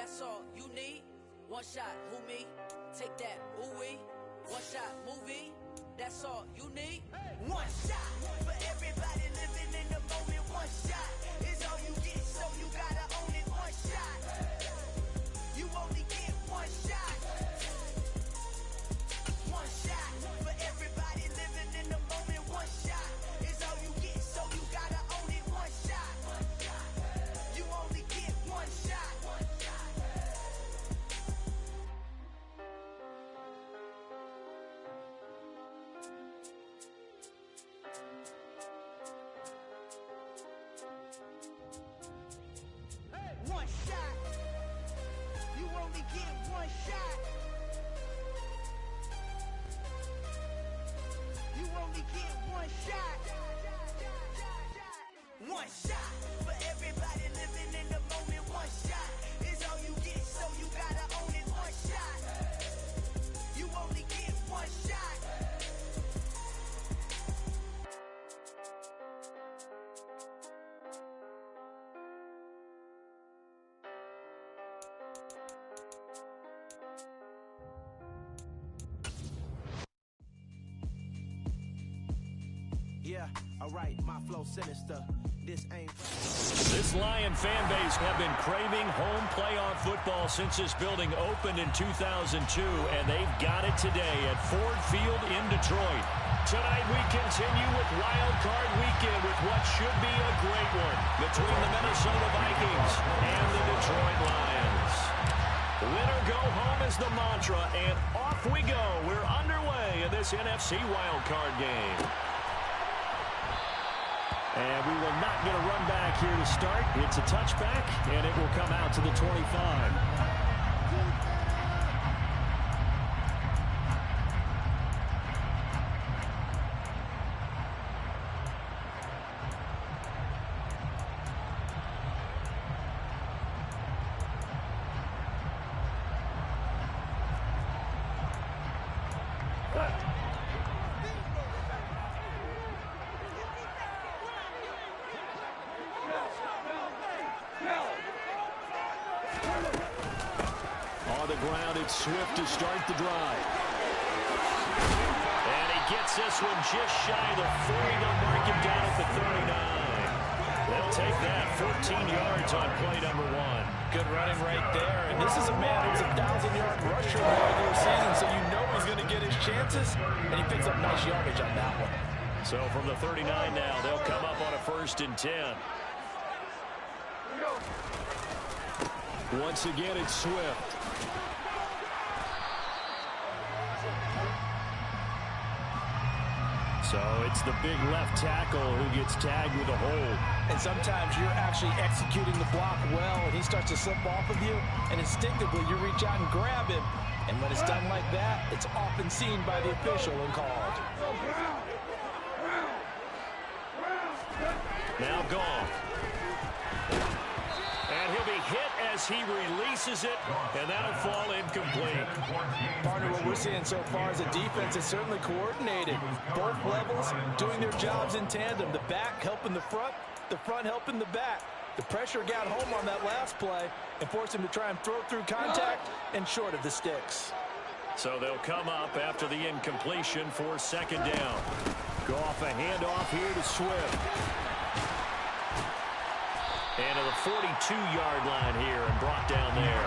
That's all you need. One shot, who me? Take that, ooh-wee. One shot, movie. That's all you need. One shot for everybody living in the moment. One shot is all you get, so you gotta own it. One shot. You only get one shot. One shot for everybody living in the moment. One shot is all you get, so you gotta own it. One shot. You only get one shot. One shot. You only get one shot. You only get one shot. One shot for everybody living in the moment. One shot is all you get, so you gotta own it. One shot. You only get one shot. Yeah, alright, my flow sinister. This ain't. This Lion fan base have been craving home playoff football since this building opened in 2002, and they've got it today at Ford Field in Detroit. Tonight we continue with Wild Card Weekend with what should be a great one between the Minnesota Vikings and the Detroit Lions. Win or go home is the mantra, and off we go. We're underway in this NFC Wild Card game. And we will not get a run back here to start. It's a touchback, and it will come out to the 25. Swift to start the drive. And he gets this one just shy of the 40. They'll mark him down at the 39. They'll take that 14 yards on play number 1. Good running right there. And this is a man who's a 1,000-yard rusher in the regular season, so you know he's going to get his chances, and he picks up nice yardage on that one. So from the 39 now, they'll come up on a 1st and 10. Once again, it's Swift. So it's the big left tackle who gets tagged with a hold. And sometimes you're actually executing the block well, and he starts to slip off of you, and instinctively you reach out and grab him. And when it's done like that, it's often seen by the official and called. Now Goff. And he'll be hit as he releases it, and that'll fall incomplete. Partner, what we're seeing so far is a defense is certainly coordinated. Both levels doing their jobs in tandem. The back helping the front helping the back. The pressure got home on that last play and forced him to try and throw through contact and short of the sticks. So they'll come up after the incompletion for 2nd down. Goff a handoff here to Swift. And to the 42-yard line here and brought down there.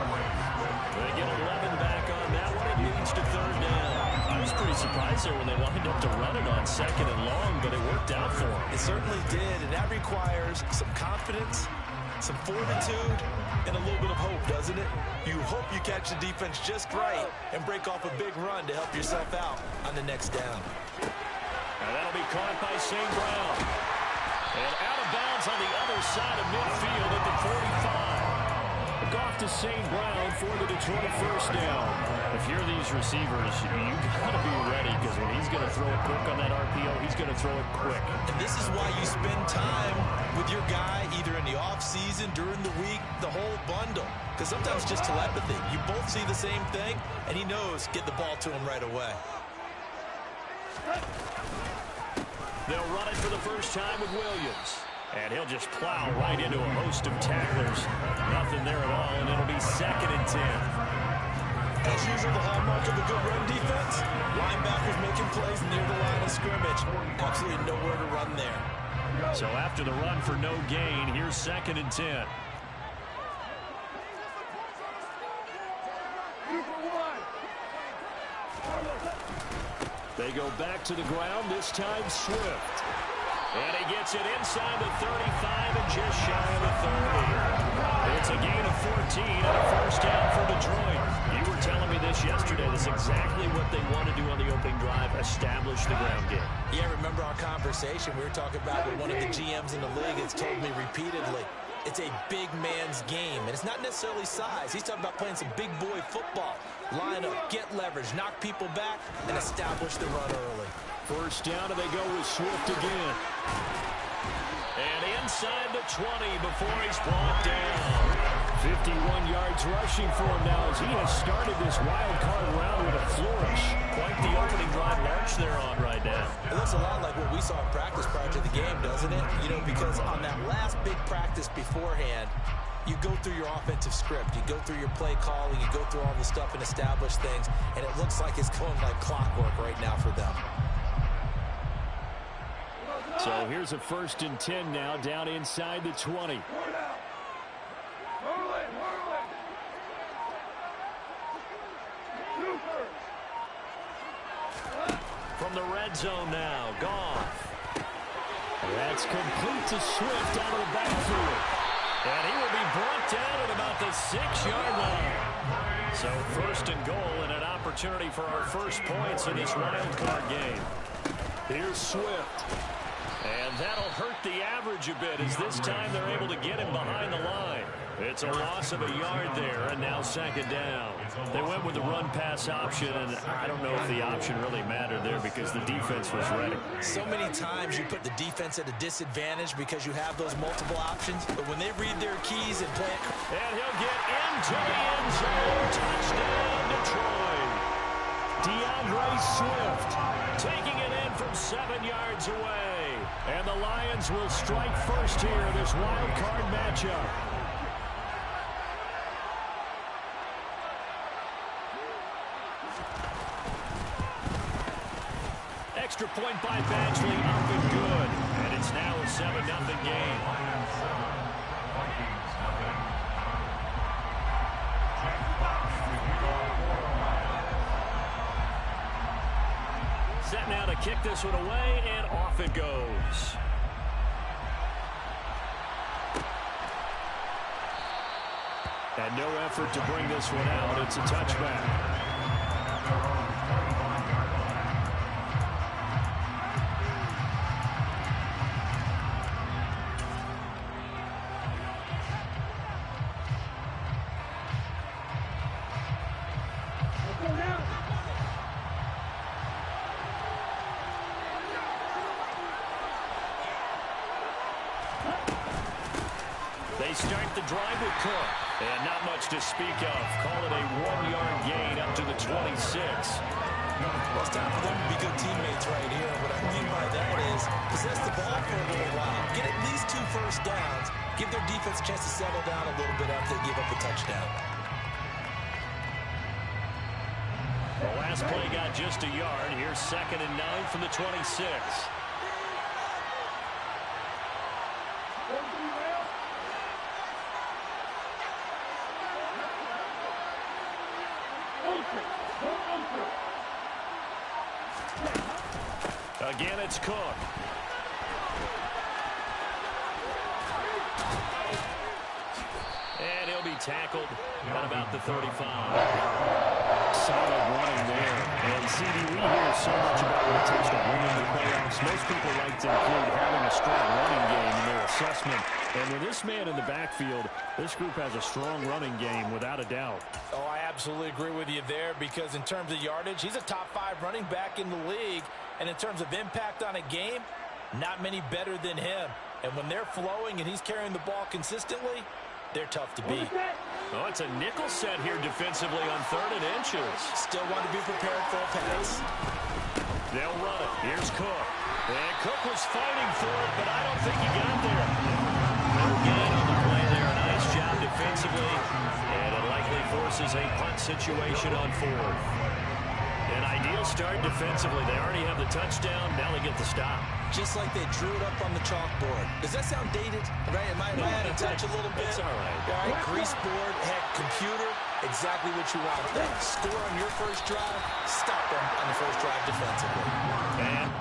They get 11 back on that one. It leads to 3rd down. I was pretty surprised there when they lined up to run it on 2nd and long, but it worked out for them. It certainly did, and that requires some confidence, some fortitude, and a little bit of hope, doesn't it? You hope you catch the defense just right and break off a big run to help yourself out on the next down. And that'll be caught by St. Brown. And out of bounds on the other side of midfield at the 45. Goff to St. Brown for the Detroit 1st down. If you're these receivers, you got to be ready, because when he's going to throw it quick on that RPO, he's going to throw it quick. And this is why you spend time with your guy either in the offseason, during the week, the whole bundle. Because sometimes just telepathy. You both see the same thing, and he knows get the ball to him right away. They'll run it for the first time with Williams. And he'll just plow right into a host of tacklers. Nothing there at all, and it'll be 2nd and 10. As usual, the hallmark of a good run defense, linebackers making plays near the line of scrimmage. Absolutely nowhere to run there. So after the run for no gain, here's 2nd and 10. They go back to the ground, this time Swift. And he gets it inside the 35 and just shy of the 30. It's a gain of 14 and a first down for Detroit. You were telling me this yesterday. That's exactly what they want to do on the opening drive, establish the ground game. Yeah, remember our conversation we were talking about with one of the GMs in the league has told me repeatedly, it's a big man's game, and it's not necessarily size. He's talking about playing some big boy football. Line up, get leverage, knock people back, and establish the run early. First down, and they go with Swift again. And inside the 20 before he's brought down. 51 yards rushing for him now as he has started this wild card round with a flourish. Quite the opening drive launch they're on right now. It looks a lot like what we saw in practice prior to the game, doesn't it? You know, because on that last big practice beforehand, you go through your offensive script, you go through your play calling, you go through all the stuff and establish things, and it looks like it's going like clockwork right now for them. So here's a 1st and 10 now, down inside the 20. From the red zone now, Goff. That's complete to Swift out of the backfield. And he will be brought down at about the 6-yard line. So 1st and goal and an opportunity for our first points in this wild card game. Here's Swift. And that'll hurt the average a bit as this time they're able to get him behind the line. It's a loss of a yard there, and now 2nd down. They went with the run-pass option, and I don't know if the option really mattered there because the defense was ready. So many times you put the defense at a disadvantage because you have those multiple options, but when they read their keys and play it... And he'll get into the end zone. Touchdown, Detroit. DeAndre Swift taking it in from 7 yards away. And the Lions will strike first here in this wild card matchup. Extra point by Badgley, up and good. And it's now a 7-0 game. Set now to kick this one away, and off it goes. And no effort to bring this one out. It's a touchback. They start the drive with Cook. And not much to speak of. Call it a 1-yard gain up to the 26. Well, it's time for them to be good teammates right here. What I mean by that is possess the ball for a little while. Get at least 2 first downs. Give their defense a chance to settle down a little bit after they give up a touchdown. The last play got just a yard. Here's 2nd and 9 from the 26. Again, it's Cook. And he'll be tackled at about the 35. Solid running there. And CD, we hear so much about what it takes to win in the playoffs. Most people like to include having a strong running game in their assessment. And with this man in the backfield, this group has a strong running game without a doubt. Oh, I absolutely agree with you there because in terms of yardage, he's a top 5 running back in the league. And in terms of impact on a game, not many better than him. And when they're flowing and he's carrying the ball consistently, they're tough to beat. Oh, it's a nickel set here defensively on 3rd and inches. Still want to be prepared for a pass. They'll run it. Here's Cook. And Cook was fighting for it, but I don't think he got there. No gain on the play there. Nice job defensively. And it likely forces a punt situation on fourth. An ideal start defensively. They already have the touchdown. Now they get the stop. Just like they drew it up on the chalkboard. Does that sound dated? Right? It might add a touch a little bit. It's all right. All right, grease board, heck, computer, exactly what you want. Then score on your first drive, stop them on the first drive defensively. And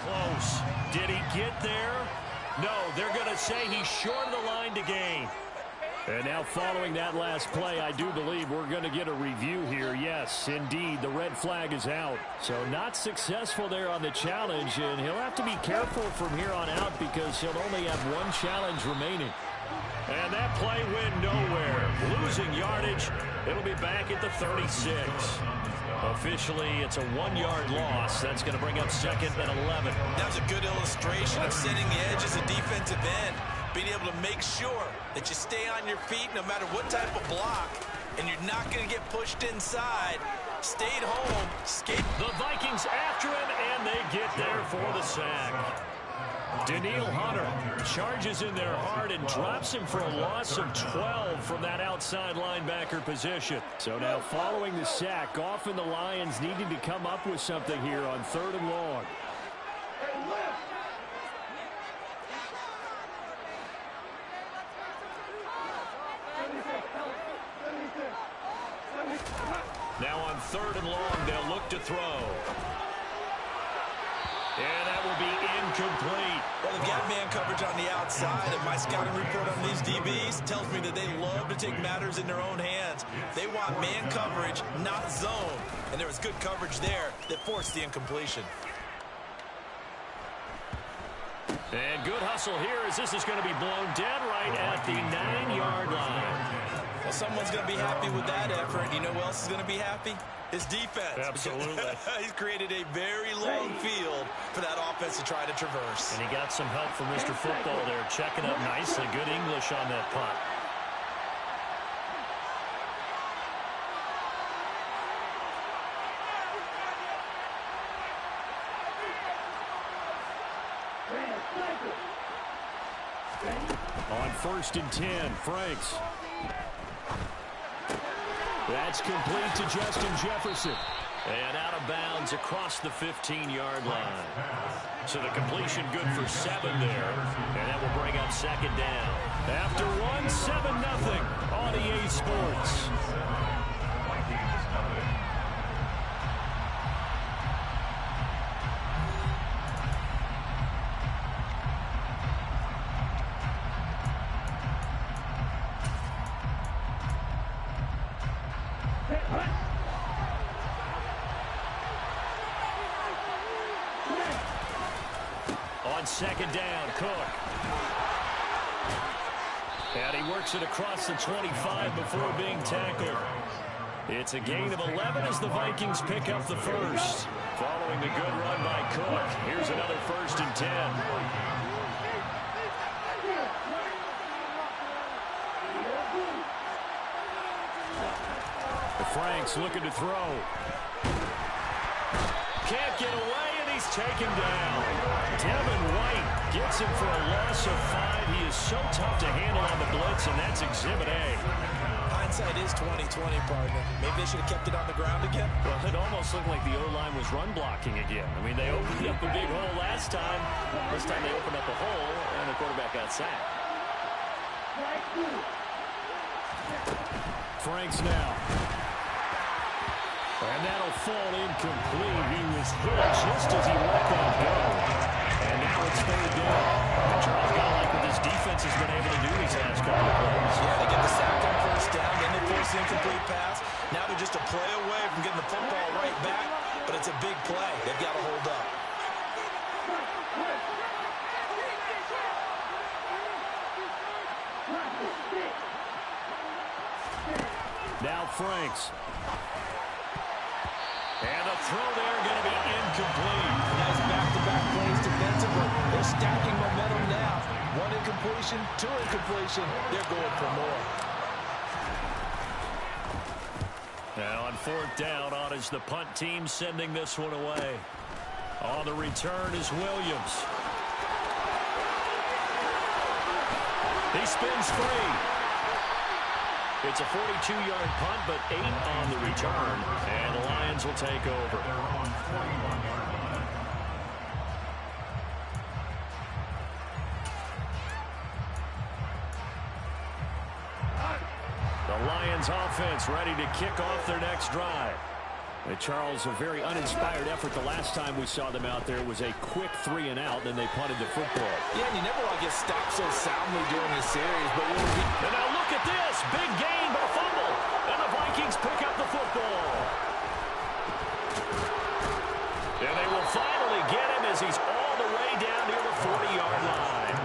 close. Did he get there? No, they're going to say he's short of the line to gain. And now following that last play, I do believe we're going to get a review here. Yes, indeed, the red flag is out. So not successful there on the challenge, and he'll have to be careful from here on out because he'll only have one challenge remaining. And that play went nowhere. Losing yardage. It'll be back at the 36. Officially, it's a 1-yard loss. That's going to bring up second and 11. That was a good illustration of setting the edge as a defensive end. Being able to make sure that you stay on your feet no matter what type of block, and you're not going to get pushed inside. Stayed home, skate. The Vikings after him, and they get there for the sack. Danielle Hunter charges in there hard and drops him for a loss of 12 from that outside linebacker position. So now following the sack, often the Lions needing to come up with something here on 3rd and long. Now on 3rd and long, they'll look to throw. And that will be incomplete. Well, they've got man coverage on the outside, and my scouting report on these DBs tells me that they love to take matters in their own hands. They want man coverage, not zone. And there was good coverage there that forced the incompletion. And good hustle here as this is going to be blown dead right at the 9-yard line. Well, someone's going to be happy with that effort. You know who else is going to be happy? His defense. Absolutely. He's created a very long field for that offense to try to traverse. And he got some help from Mr. Football there, checking up nicely. Good English on that punt. On 1st and 10, Franks. That's complete to Justin Jefferson. And out of bounds across the 15-yard line. So the completion good for 7 there. And that will bring up 2nd down. After 1, 7-0 on EA Sports. On 2nd down, Cook. And he works it across the 25 before being tackled. It's a gain of 11 as the Vikings pick up the first. Following the good run by Cook, here's another 1st and 10. Franks looking to throw. Can't get away, and he's taken down. Devin White gets him for a loss of 5. He is so tough to handle on the blitz, and that's Exhibit A. Hindsight is 20/20, partner. Maybe they should have kept it on the ground again. Well, it almost looked like the O-line was run blocking again. I mean, they opened up a big hole last time. This time they opened up a hole, and the quarterback got sacked. Franks now. And that'll fall incomplete. He was hit just as he let that go. And now it's 3rd down. And Charles Gallagher with his defense has been able to do these last couple of plays. Yeah, they get the sack on 1st down, then they force the incomplete pass. Now they're just a play away from getting the football right back, but it's a big play. They've got to hold up. Now Franks. And a throw there going to be incomplete. Nice back-to-back plays defensively. They're stacking momentum now. 1 incompletion, 2 incompletion. They're going for more. Now on fourth down, on is the punt team sending this one away. On the return is Williams. He spins free. It's a 42-yard punt, but 8 on the return. And the Lions will take over. The Lions offense ready to kick off their next drive. And Charles, a very uninspired effort the last time we saw them out there was a quick 3 and out, then they punted the football. Yeah, and you never want to get stopped so soundly during the series. But and now look at this. Big gain, but a fumble. And the Vikings pick up the football. And they will finally get him as he's all the way down near the 40-yard line.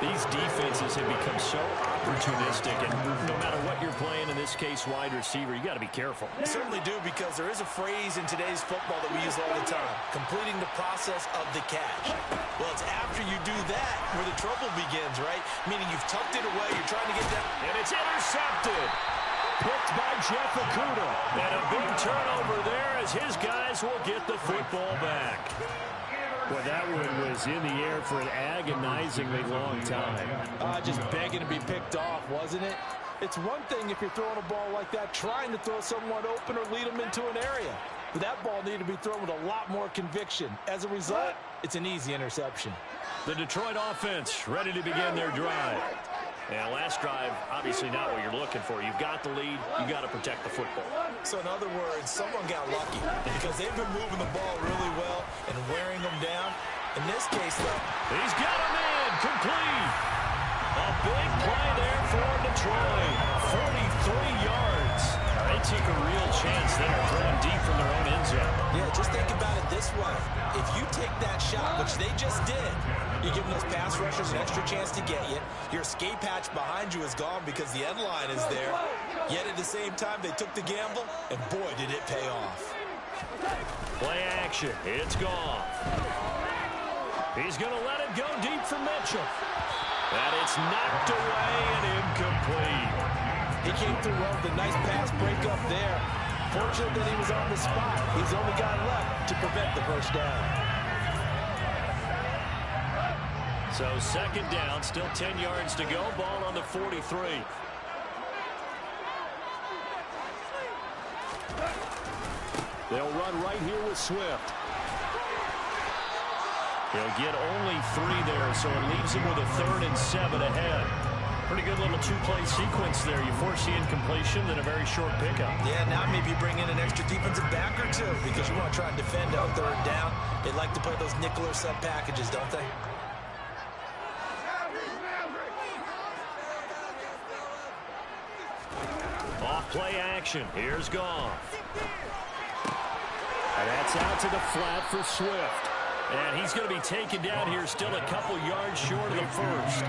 These defenses have become so opportunistic, and no matter what you're playing, in this case wide receiver, you got to be careful. Certainly do, because there is a phrase in today's football that we use all the time: completing the process of the catch. Well, it's after you do that where the trouble begins, right? Meaning you've tucked it away, you're trying to get down, and it's intercepted. Picked by Jeff Okudah. And a big turnover there as his guys will get the football back. Well, that one was in the air for an agonizingly long time. Just begging to be picked off, wasn't it? It's one thing if you're throwing a ball like that, trying to throw someone open or lead them into an area. But that ball needed to be thrown with a lot more conviction. As a result, it's an easy interception. The Detroit offense ready to begin their drive. And last drive, obviously not what you're looking for. You've got the lead. You've got to protect the football. So in other words, someone got lucky because they've been moving the ball really well and wearing them down. In this case, though, he's got him in. Complete. A big play there for Detroit. 43 yards. They took a real chance there, throwing deep from their own end zone. Yeah, just think about it this way. If you take that shot, which they just did, you're giving those pass rushers an extra chance to get you. Your escape hatch behind you is gone because the end line is there. Yet at the same time, they took the gamble, and boy, did it pay off. Play action. It's gone. He's going to let it go deep for Mitchell. And it's knocked away and incomplete. He came through well with a nice pass breakup there. Fortunate that he was on the spot. He's the only guy left to prevent the first down. So second down, still 10 yards to go. Ball on the 43. They'll run right here with Swift. He'll get only 3 there, so it leaves him with a 3rd and 7 ahead. Pretty good little two-play sequence there. You force the incompletion, then a very short pickup. Yeah, now maybe you bring in an extra defensive back or two because you want to try and defend on 3rd down. They like to play those nickel or sub packages, don't they? Off play action. Here's Goff. And that's out to the flat for Swift. And he's going to be taken down here, still a couple yards short of the first.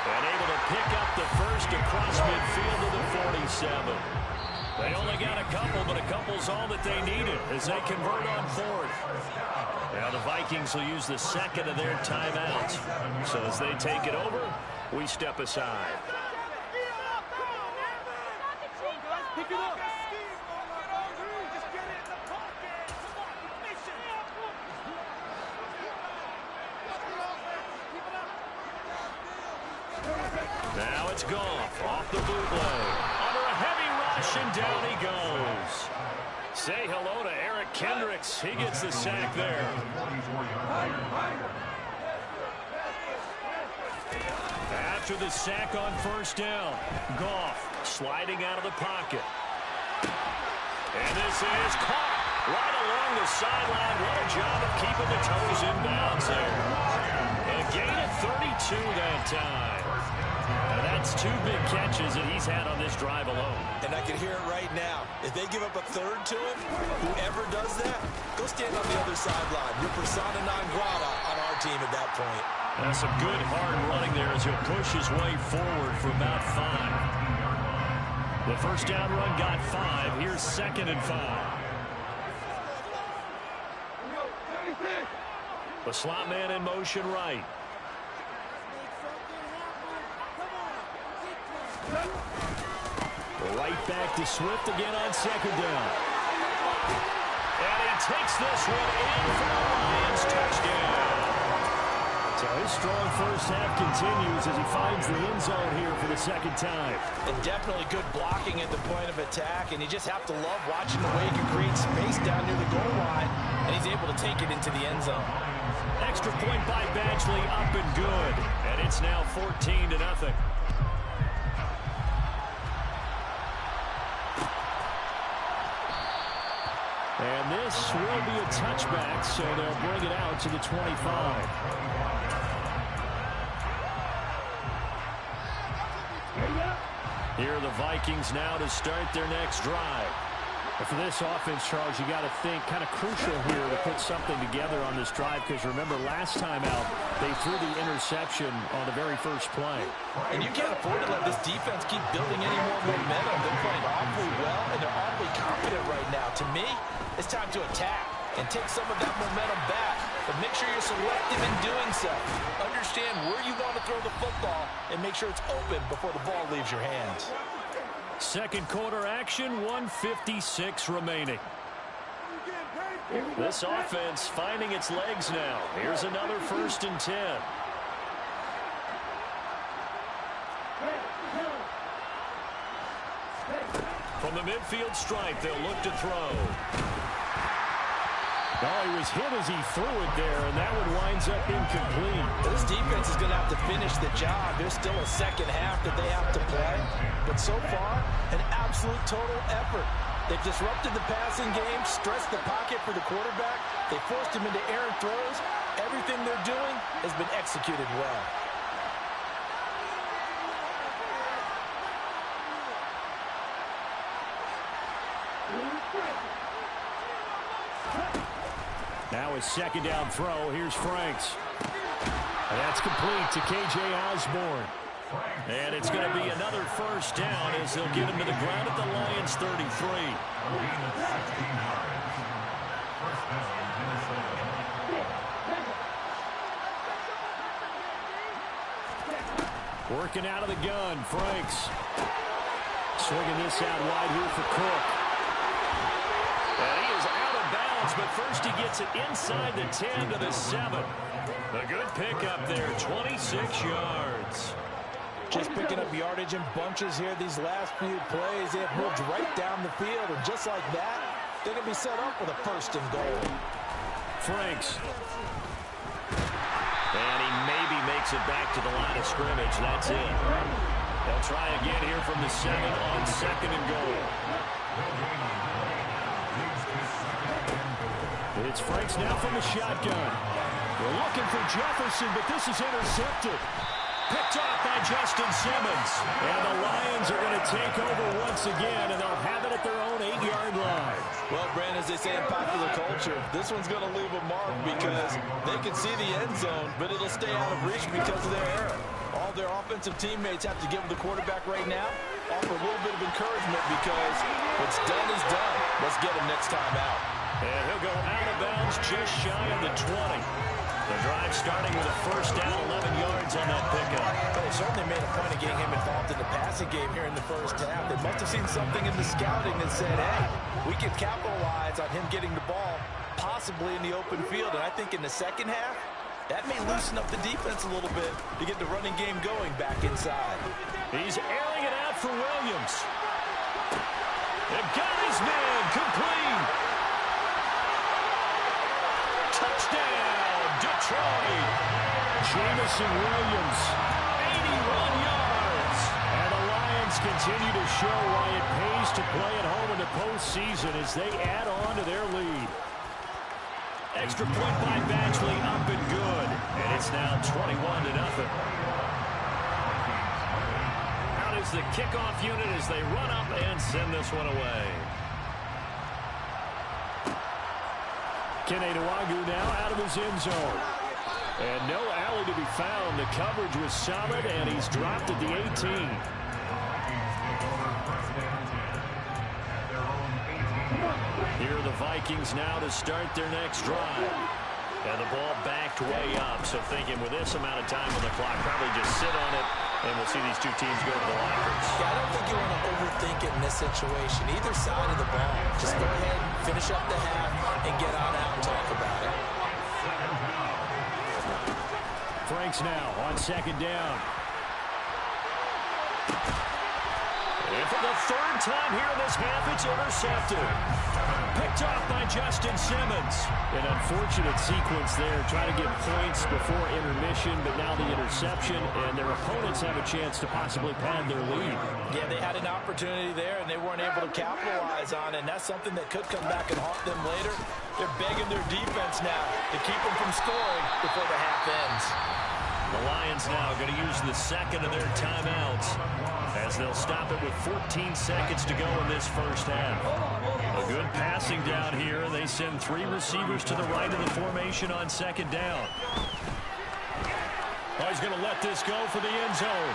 And able to pick up the first across midfield to the 47. They only got a couple, but a couple's all that they needed as they convert on 4th. Now the Vikings will use the second of their timeouts. So as they take it over, we step aside. Pick it up. Now it's Goff off the bootleg. Under a heavy rush, and down he goes. Say hello to Eric Kendricks. He gets the sack there. After the sack on first down, Goff sliding out of the pocket. And this is caught right along the sideline. What a job of keeping the toes in bounds there. A gain of 32 that time. Now that's 2 big catches that he's had on this drive alone. And I can hear it right now. If they give up a 3rd to him, whoever does that, go stand on the other sideline. You're persona non grata on our team at that point. That's some good hard running there as he'll push his way forward for about 5. The first down run got 5. Here's 2nd and 5. The slot man in motion right. Right back to Swift again on second down. And he takes this one in for the Lions touchdown. So his strong first half continues as he finds the end zone here for the second time. And definitely good blocking at the point of attack, and you just have to love watching the way he can create space down near the goal line, and he's able to take it into the end zone. Extra point by Badgley, up and good. And it's now 14-0. And this will be a touchback, so they'll bring it out to the 25. Here are the Vikings now to start their next drive. And for this offense, Charles, you got to think kind of crucial here to put something together on this drive, because remember last time out they threw the interception on the very first play. And you can't afford to let this defense keep building any more momentum. They're playing awfully well, and they're awfully confident right now. To me, it's time to attack and take some of that momentum back. But make sure you're selective in doing so. Understand where you want to throw the football and make sure it's open before the ball leaves your hands. Second quarter action, 1:56 remaining. This offense finding its legs now. Here's another 1st and 10. From the midfield stripe, they'll look to throw. Oh, he was hit as he threw it there, and that one winds up incomplete. This defense is going to have to finish the job. There's still a second half that they have to play. But so far, an absolute total effort. They've disrupted the passing game, stressed the pocket for the quarterback. They forced him into errant throws. Everything they're doing has been executed well. Now a second down throw. Here's Franks. And that's complete to K.J. Osborne. And it's going to be another first down as they'll get him to the ground at the Lions 33. Working out of the gun, Franks. Swinging this out wide here for Cook. And he is out of bounds, but first he gets it inside the 10 to the 7. A good pickup there, 26 yards. Just picking up yardage in bunches here these last few plays. They have moved right down the field, and just like that, they're going to be set up with a 1st and goal. Franks. And he maybe makes it back to the line of scrimmage. That's it. They'll try again here from the 7 on 2nd and goal. It's Franks now from the shotgun. They're looking for Jefferson, but this is intercepted. Picked off by Justin Simmons. And the Lions are going to take over once again, and they'll have it at their own 8-yard line. Well, Brandon, as they say in popular culture, this one's going to leave a mark because they can see the end zone, but it'll stay out of reach because of their error. All their offensive teammates have to give the quarterback right now, offer a little bit of encouragement because what's done is done. Let's get him next time out. And he'll go out of bounds just shy of the 20. The drive starting with a first down, 11 yards on that pickup. They certainly made a point of getting him involved in the passing game here in the first half. They must have seen something in the scouting that said, hey, we can capitalize on him getting the ball possibly in the open field. And I think in the second half, that may loosen up the defense a little bit to get the running game going back inside. He's airing it out for Williams. They've got his man complete. Touchdown, Detroit. Jameson Williams, 81 yards. And the Lions continue to show why it pays to play at home in the postseason as they add on to their lead. Extra point by Badgley, up and good. And it's now 21-0. Out is the kickoff unit as they run up and send this one away. Kene Nwangwu now out of his end zone. And no alley to be found. The coverage was solid, and he's dropped at the 18. Here are the Vikings now to start their next drive. And the ball backed way up, so thinking with this amount of time on the clock, probably just sit on it And we'll see these two teams go to the lockers. Yeah, I don't think you want to overthink it in this situation. Either side of the ball. Just go ahead, finish up the half, and get on out and talk about it. Franks now on second down. And for the third time here in this half, it's intercepted. Picked off by Justin Simmons. An unfortunate sequence there, trying to get points before intermission, but now the interception, and their opponents have a chance to possibly pad their lead. Yeah, they had an opportunity there, and they weren't able to capitalize on it, and that's something that could come back and haunt them later. They're begging their defense now to keep them from scoring before the half ends. The Lions now going to use the second of their timeouts as they'll stop it with 14 seconds to go in this first half. A good passing down here. They send three receivers to the right of the formation on second down. Oh, he's going to let this go for the end zone.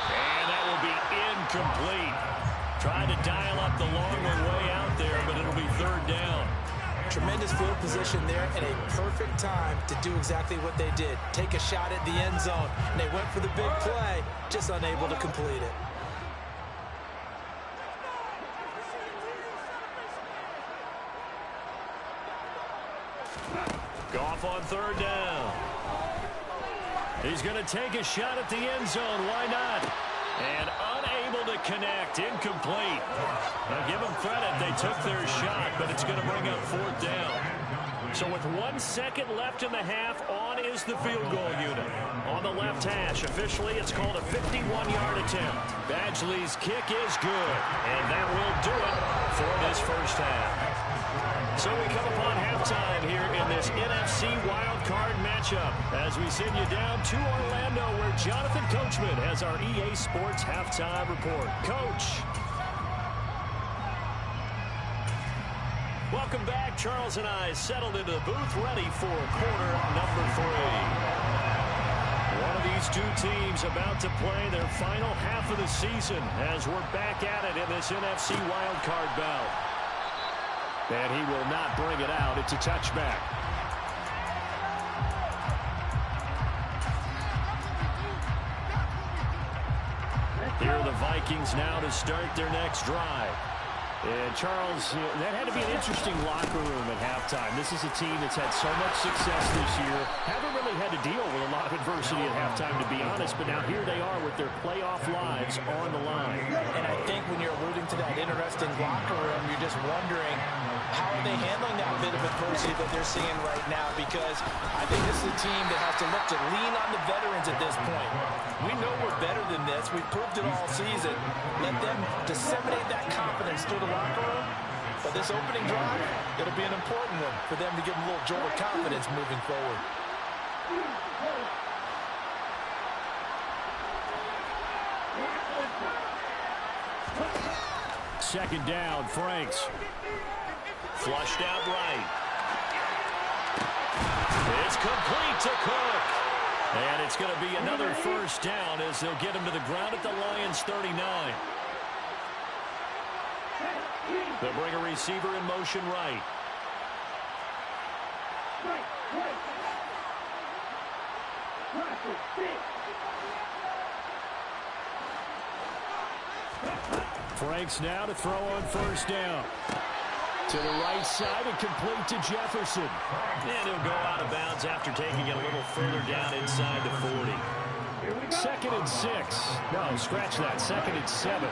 And that will be incomplete. Trying to dial up the long way out there, but it'll be third down. Tremendous field position there and a perfect time to do exactly what they did. Take a shot at the end zone. And they went for the big play, just unable to complete it. Goff on third down. He's going to take a shot at the end zone. Why not? And unable to connect. Incomplete. Now give them credit. They took their shot, but it's going to bring up fourth down. So with 1 second left in the half, on is the field goal unit. On the left hash, officially it's called a 51-yard attempt. Badgley's kick is good, and that will do it for this first half. So we come upon halftime here in this NFC wildcard matchup as we send you down to Orlando where Jonathan Coachman has our EA Sports halftime report. Coach. Welcome back. Charles and I settled into the booth ready for quarter number 3. One of these two teams about to play their final half of the season as we're back at it in this NFC wildcard bout. And he will not bring it out. It's a touchback. Here are the Vikings now to start their next drive. And Charles, that had to be an interesting locker room at halftime. This is a team that's had so much success this year. Haven't really had to deal with a lot of adversity at halftime, to be honest. But now here they are with their playoff lives on the line. And I think when you're alluding to that interesting locker room, you're just wondering, how are they handling that bit of adversity that they're seeing right now? Because I think this is a team that has to look to lean on the veterans at this point. We know we're better than this. We've proved it all season. Let them disseminate that confidence through the locker room. But this opening drive, it'll be an important one for them to give them a little jolt of confidence moving forward. Second down, Franks. Flushed out right. It's complete to Cook. And it's going to be another first down as they'll get him to the ground at the Lions 39. They'll bring a receiver in motion right. Franks now to throw on first down. To the right side and complete to Jefferson. And he'll go out of bounds after taking it a little further down inside the 40. 2nd and 6. No, scratch that. 2nd and 7.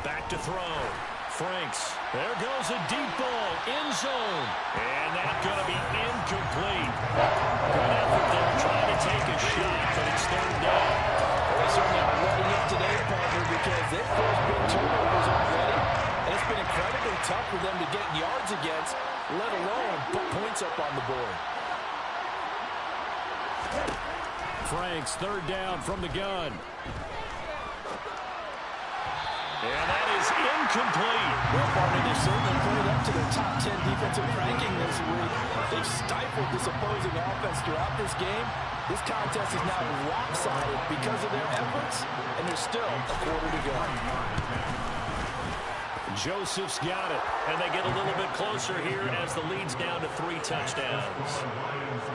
Back to throw. Franks. There goes a deep ball. End zone. And that's going to be incomplete. Good effort there trying to take a shot, but it's third down. They certainly are letting up today, partner, because they've forced big turnovers already. And it's been incredibly tough for them to get yards against, let alone put points up on the board. Franks, third down from the gun. And that is incomplete. Well, partner, they've certainly played up to their top 10 defensive ranking this week. They've stifled this opposing offense throughout this game. This contest is now lopsided because of their efforts, and there's still a quarter to go. Joseph's got it, and they get a little bit closer here as the lead's down to 3 touchdowns.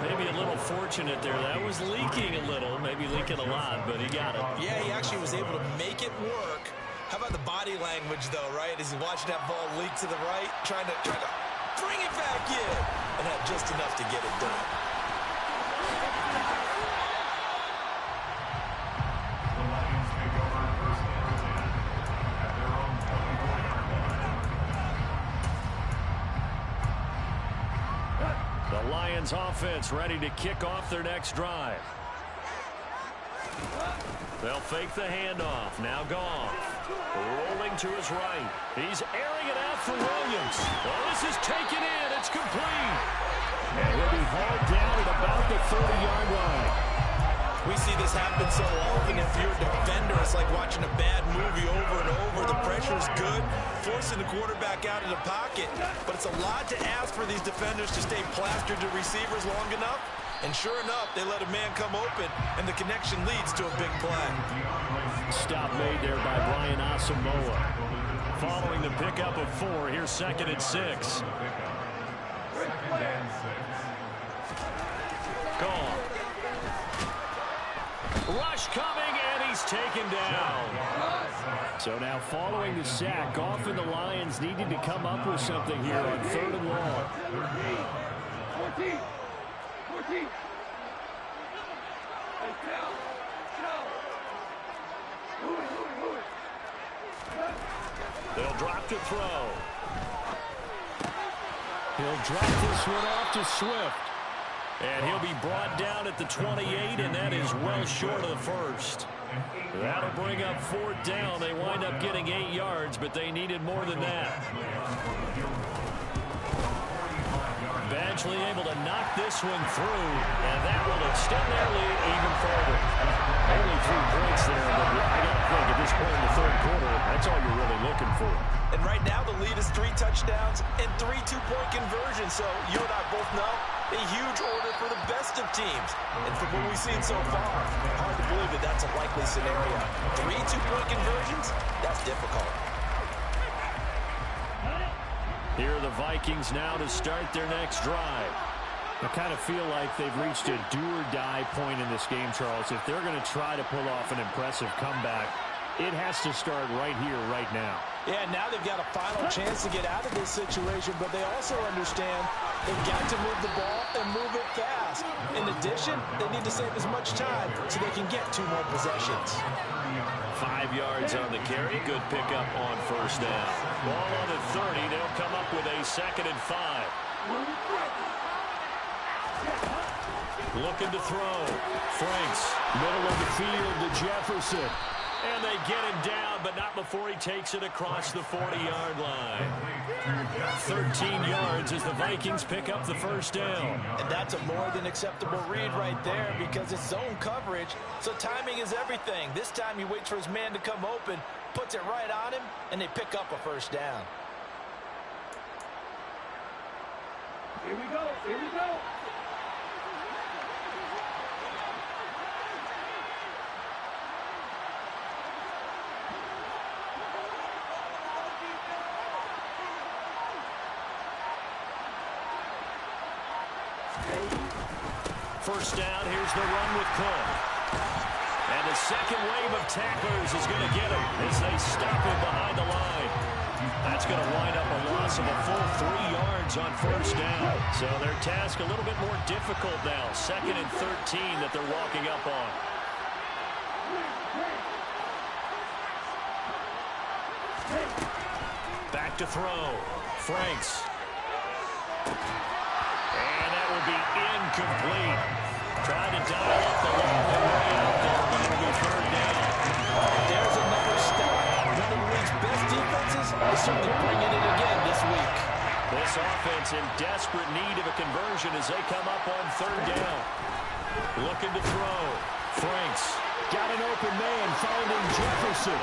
Maybe a little fortunate there. That was leaking a little, maybe leaking a lot, but he got it. Yeah, he actually was able to make it work. How about the body language, though, right? As he's watching that ball leak to the right, trying to bring it back in, and had just enough to get it done. The Lions offense ready to kick off their next drive. They'll fake the handoff. Now Goff. Rolling to his right. He's airing it out for Williams. Well, this is taken in. It's complete. And he'll be hauled down at about the 30-yard line. We see this happen so often. If you're a defender, it's like watching a bad movie over and over. The pressure's good, forcing the quarterback out of the pocket. But it's a lot to ask for these defenders to stay plastered to receivers long enough. And sure enough, they let a man come open, and the connection leads to a big play. Stop made there by Brian Asamoah. Following the pickup of 4, here's 2nd and 6. Gone. Rush coming, and he's taken down. So now following the sack, Goff and the Lions needed to come up with something here on 3rd and long. 14. They'll drop to throw. He'll drop this one off to Swift. And he'll be brought down at the 28, and that is well short of the first. That'll bring up 4th down. They wind up getting 8 yards, but they needed more than that. Eventually able to knock this one through, and that will extend their lead even further. Only 3 points there, but I got to think at this point in the 3rd quarter, that's all you're really looking for. And right now the lead is 3 touchdowns and 3 two-point conversions. So you and I both know a huge order for the best of teams. And from what we've seen so far, hard to believe that that's a likely scenario. 3 two-point conversions? That's difficult. Here are the Vikings now to start their next drive. I kind of feel like they've reached a do-or-die point in this game, Charles. If they're going to try to pull off an impressive comeback, it has to start right here, right now. Yeah, now they've got a final chance to get out of this situation, but they also understand they've got to move the ball and move it fast. In addition, they need to save as much time so they can get 2 more possessions. 5 yards on the carry. Good pickup on 1st down. Ball on the 30. They'll come up with a 2nd and 5. Looking to throw. Franks, middle of the field to Jefferson. And they get him down, but not before he takes it across the 40-yard line. 13 yards as the Vikings pick up the 1st down. And that's a more than acceptable read right there because it's zone coverage, so timing is everything. This time he waits for his man to come open, puts it right on him, and they pick up a 1st down. Here we go. Here we go. First down, here's the run with Cook. And the second wave of tacklers is going to get him as they stop him behind the line. That's going to wind up a loss of a full 3 yards on 1st down. So their task a little bit more difficult now. 2nd and 13 that they're walking up on. Back to throw. Franks. And that will be incomplete. Trying to dial up the long way out there, but it'll be 3rd down. There's another stop. One of the league's best defenses is certainly bringing it again this week. This offense in desperate need of a conversion as they come up on 3rd down. Looking to throw. Franks. Got an open man finding Jefferson.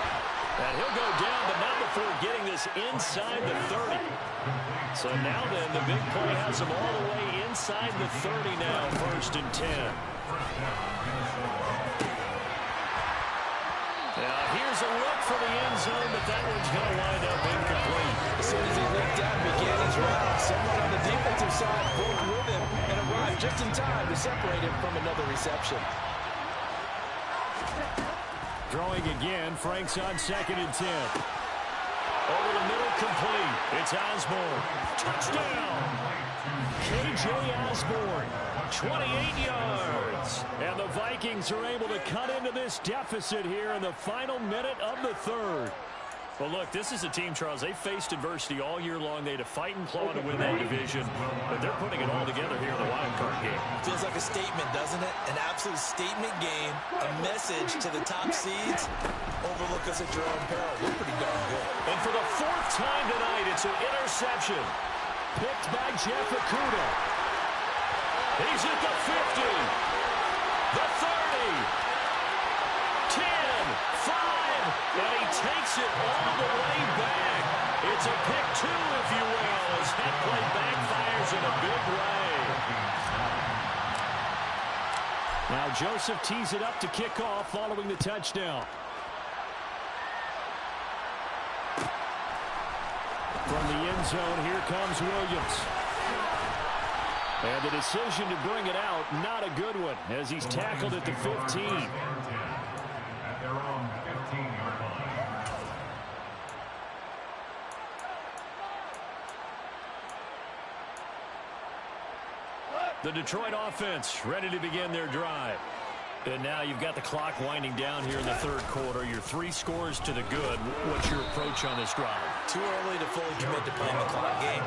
And he'll go down, but not before getting this inside the 30. So now then, the big play has him all the way inside the 30 now, 1st and 10. Now here's a look for the end zone, but that one's going to wind up incomplete. As soon as he leaped out and began his route, someone on the defensive side broke with him and arrived just in time to separate him from another reception. Throwing again, Frank's on 2nd and 10. Over the middle, complete. It's Osborne. Touchdown! K.J. Osborne, 28 yards. And the Vikings are able to cut into this deficit here in the final minute of the third. Well, look, this is a team, Charles, they faced adversity all year long. They had to fight and claw to win that division, but they're putting it all together here in the wild card game. Feels like a statement, doesn't it? An absolute statement game, a message to the top seeds. Overlook us at your own peril. We're pretty darn good. And for the 4th time tonight, it's an interception. Picked by Jeff Okudah. He's at the 50, the 30, 10, 5. And he takes it all the way back. It's a pick 2, if you will, as that play backfires in a big way. Now Joseph tees it up to kick off following the touchdown. From the end zone, here comes Williams. And the decision to bring it out, not a good one, as he's tackled at the 15. At their own 15-yard line. The Detroit offense ready to begin their drive. And now you've got the clock winding down here in the third quarter. Your 3 scores to the good. What's your approach on this drive? Too early to fully commit to playing the clock game.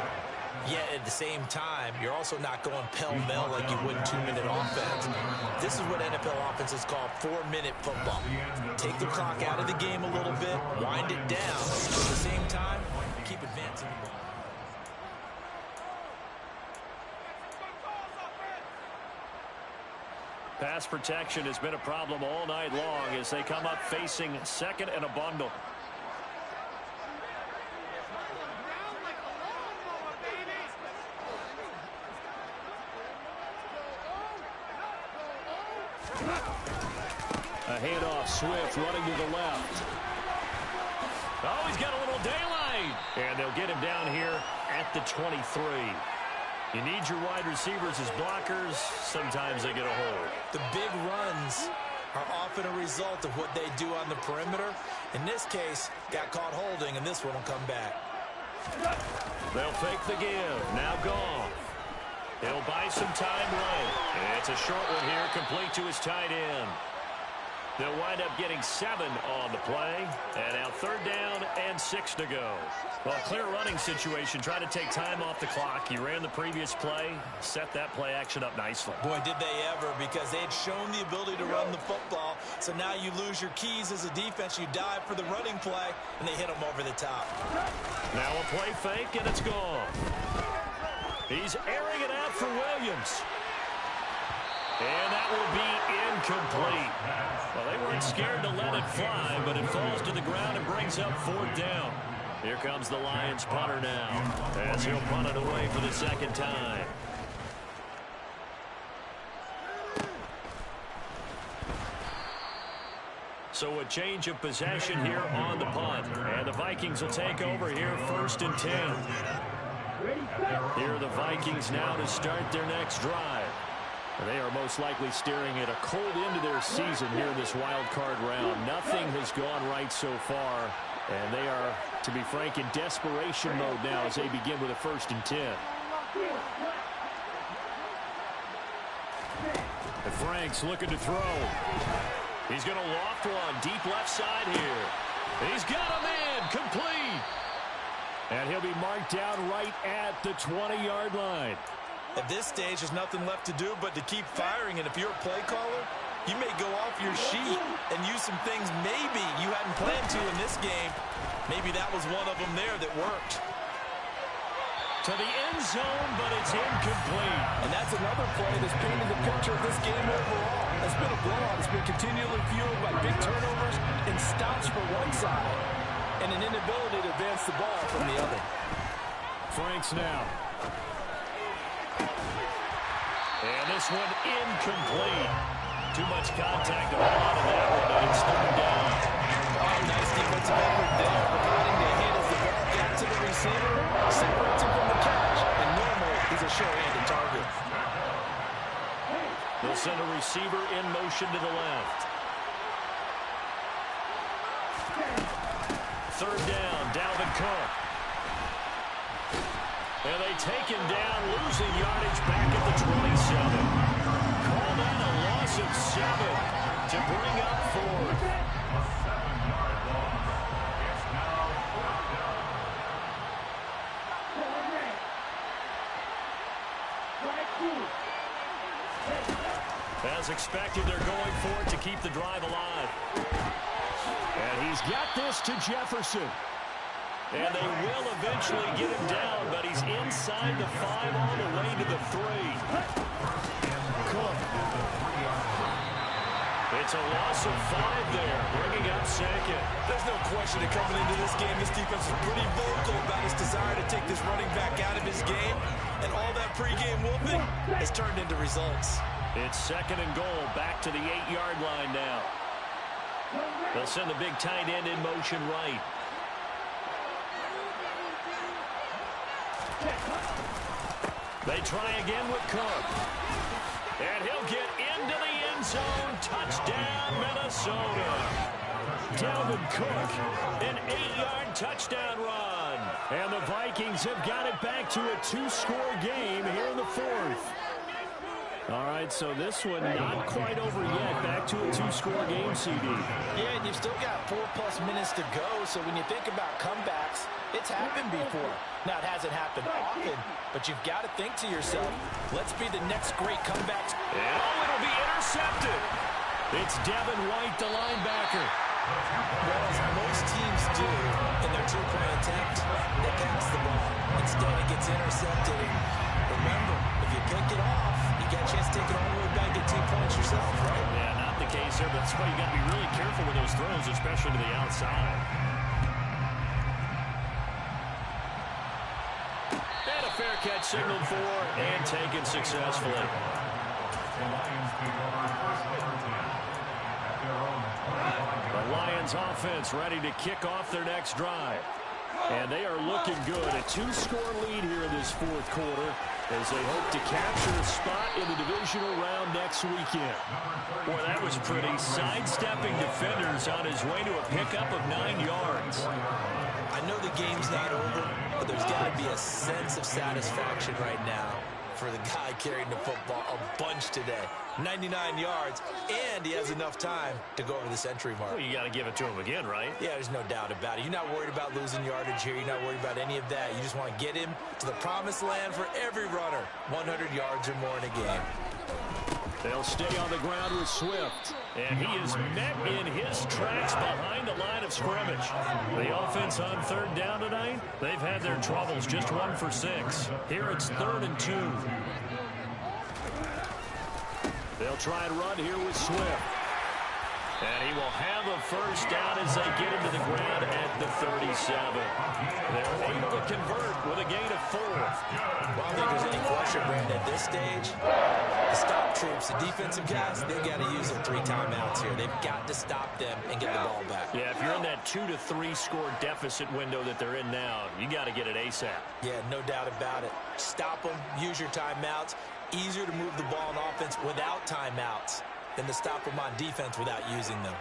Yet at the same time, you're also not going pell-mell like you would 2-minute offense. This is what NFL offenses call 4-minute football. Take the clock out of the game a little bit, wind it down. At the same time, keep advancing the ball. Pass protection has been a problem all night long as they come up facing 2nd and a bundle. A handoff, Swift running to the left. Oh, he's got a little daylight. And they'll get him down here at the 23. You need your wide receivers as blockers. Sometimes they get a hold. The big runs are often a result of what they do on the perimeter. In this case, got caught holding, and this one will come back. They'll fake the give. Now gone. He'll buy some time right. And it's a short one here, complete to his tight end. They'll wind up getting 7 on the play. And now 3rd down and 6 to go. Well, clear running situation. Try to take time off the clock. He ran the previous play, set that play action up nicely. Boy, did they ever, because they had shown the ability to run the football. So now you lose your keys as a defense. You dive for the running play, and they hit them over the top. Now a play fake, and it's gone. He's airing it out for Williams. And that will be incomplete. Well, they weren't scared to let it fly, but it falls to the ground and brings up 4th down. Here comes the Lions punter now, as he'll punt it away for the 2nd time. So a change of possession here on the punt. And the Vikings will take over here 1st and 10. Here are the Vikings now to start their next drive. They are most likely staring at a cold end to their season here in this wild card round. Nothing has gone right so far, and they are, to be frank, in desperation mode now as they begin with a 1st and 10. And Frank's looking to throw. He's going to loft one deep left side here. He's got a man complete. And he'll be marked down right at the 20-yard line. At this stage, there's nothing left to do but to keep firing. And if you're a play caller, you may go off your sheet and use some things maybe you hadn't planned to in this game. Maybe that was one of them there that worked. To the end zone, but it's incomplete. And that's another play that's painted the picture of this game overall. It's been a blowout. It's been continually fueled by big turnovers and stops for one side and an inability to advance the ball from the other. Franks now. And this one incomplete. Too much contact to hold on to that one, but it's third down. motion to the left. Third down, Dalvin Cook. And they take him down, losing yardage back at the 27. Call that a loss of 7 to bring up 4th. A 7-yard loss. It's now 4th down. As expected, they're going for it to keep the drive alive. And he's got this to Jefferson. And they will eventually get him down, but he's inside the 5 all the way to the 3. Cook. It's a loss of 5 there, bringing up 2nd. There's no question that coming into this game, this defense is pretty vocal about its desire to take this running back out of his game. And all that pregame whooping has turned into results. It's 2nd and goal, back to the 8-yard line now. They'll send the big tight end in motion right. They try again with Cook. And he'll get into the end zone. Touchdown, Minnesota. Dalvin Cook, an 8-yard touchdown run. And the Vikings have got it back to a 2-score game here in the 4th. All right, so this one not quite over yet. Back to a 2-score game, CD. Yeah, and you've still got 4+ minutes to go, so when you think about comebacks, it's happened before. Now, it hasn't happened often, but you've got to think to yourself, let's be the next great comeback. And it'll be intercepted. It's Devin White, the linebacker. Well, as most teams do in their two-point attempt, they pass the ball. Instead, it gets intercepted. And remember, if you pick it off, you got a chance to take it all the way back, get 2 points yourself, right? Yeah, not the case there, but that's why you got to be really careful with those throws, especially to the outside. And a fair catch signaled for and taken successfully. The Lions take over first and 10 at their own 25. The Lions offense ready to kick off their next drive. And they are looking good. A 2-score lead here in this 4th quarter as they hope to capture a spot in the divisional round next weekend. Boy, that was pretty. Sidestepping defenders on his way to a pickup of 9 yards. I know the game's not over, but there's got to be a sense of satisfaction right now for the guy carrying the football a bunch today. 99 yards, and he has enough time to go over the century mark. Well, you got to give it to him again, right? Yeah, there's no doubt about it. You're not worried about losing yardage here. You're not worried about any of that. You just want to get him to the promised land for every runner. 100 yards or more in a game. They'll stay on the ground with Swift. And he is met in his tracks behind the line of scrimmage. The offense on 3rd down tonight, they've had their troubles. Just 1 for 6. Here it's 3rd and 2. They'll try and run here with Swift. And he will have a first down as they get him to the ground at the 37. They're able to convert with a gain of 4. Well, I don't think there's any question, Brandon, at this stage. The stop troops, the defensive guys, they've got to use their 3 timeouts here. They've got to stop them and get the ball back. Yeah, if you're in that 2 to 3 score deficit window that they're in now, you got to get it ASAP. Yeah, no doubt about it. Stop them, use your timeouts. Easier to move the ball on offense without timeouts than to stop them on defense without using them.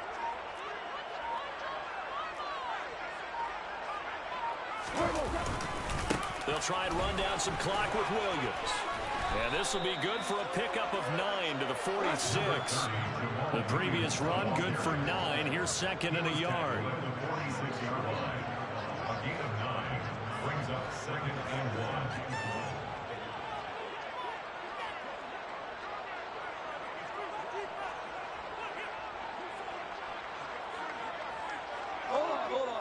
They'll try and run down some clock with Williams. And this will be good for a pickup of 9 to the 46. The previous run, good for 9. Here's 2nd and a yard. The 46-yard line. A gain of 9 brings up 2nd and 1. Hold on.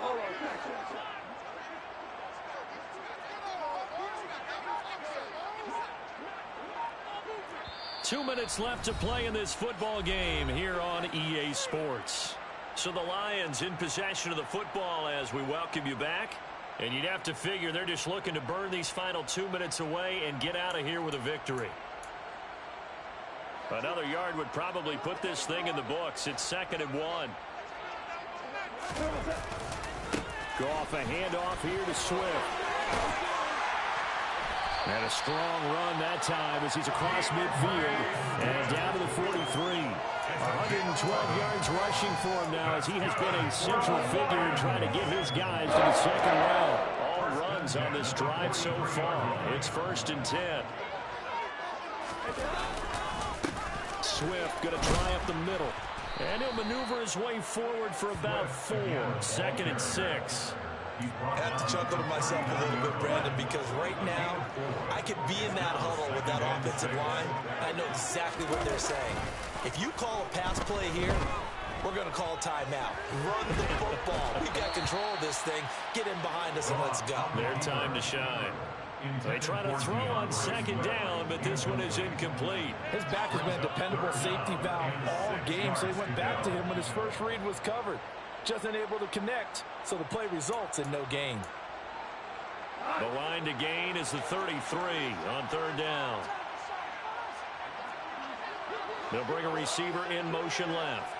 2 minutes left to play in this football game here on EA Sports. So the Lions in possession of the football as we welcome you back. And you'd have to figure they're just looking to burn these final 2 minutes away and get out of here with a victory. Another yard would probably put this thing in the books. It's 2nd and 1. Go off a handoff here to Swift. And a strong run that time as he's across midfield and down to the 43. 112 yards rushing for him now as he has been a central figure in trying to get his guys to the second round. All runs on this drive so far. It's 1st and 10. Swift going to try up the middle. And he'll maneuver his way forward for about 4. 2nd and 6. I have to chuckle to myself a little bit, Brandon, because right now I could be in that huddle with that offensive line. I know exactly what they're saying. If you call a pass play here, we're going to call timeout. Run the football. We got control of this thing. Get in behind us and let's go. Their time to shine. They try to throw on 2nd down, but this one is incomplete. His back has been a dependable safety valve all game, so he went back to him when his first read was covered. Just unable to connect, so the play results in no gain. The line to gain is the 33 on 3rd down. They'll bring a receiver in motion left.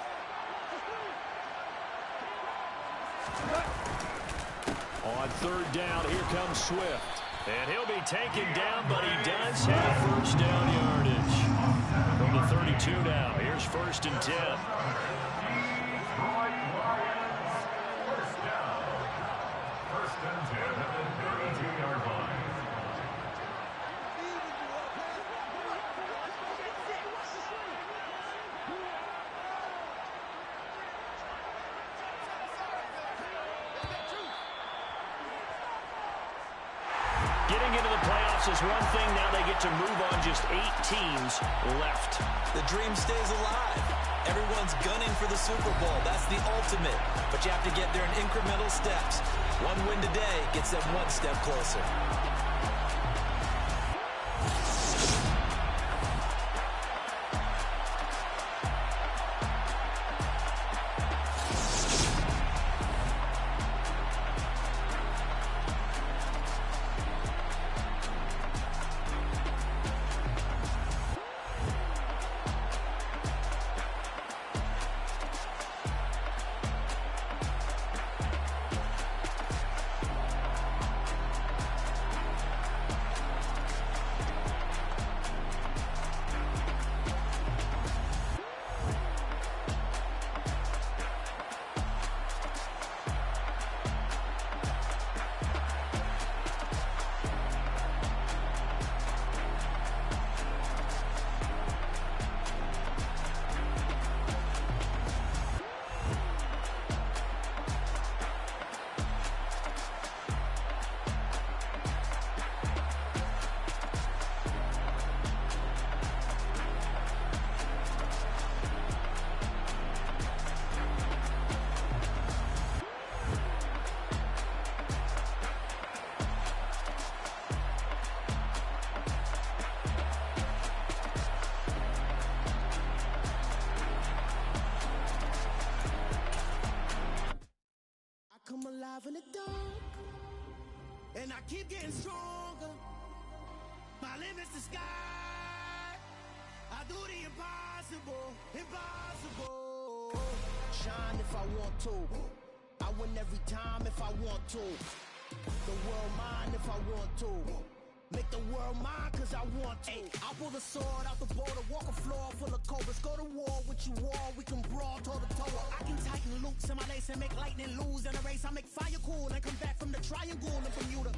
On 3rd down, here comes Swift. And he'll be taken down, but he does have 1st down yardage. From the 32 now, here's 1st and 10. Getting into the playoffs is one thing. Now they get to move on. Just 8 teams left. The dream stays alive. Everyone's gunning for the Super Bowl. That's the ultimate. But you have to get there in incremental steps. One win today gets them one step closer. Come alive in the dark, and I keep getting stronger. My limit's the sky. I do the impossible, impossible. Shine if I want to. I win every time if I want to. The world mine if I want to. Make the world mine cause I want to. I'll pull the sword out the border, walk a floor full of cobras. Go to war with you all, we can brawl toe to toe. I can tighten loops in my lace and make lightning lose in a race. I make fire cool and come back from the triangle in Bermuda.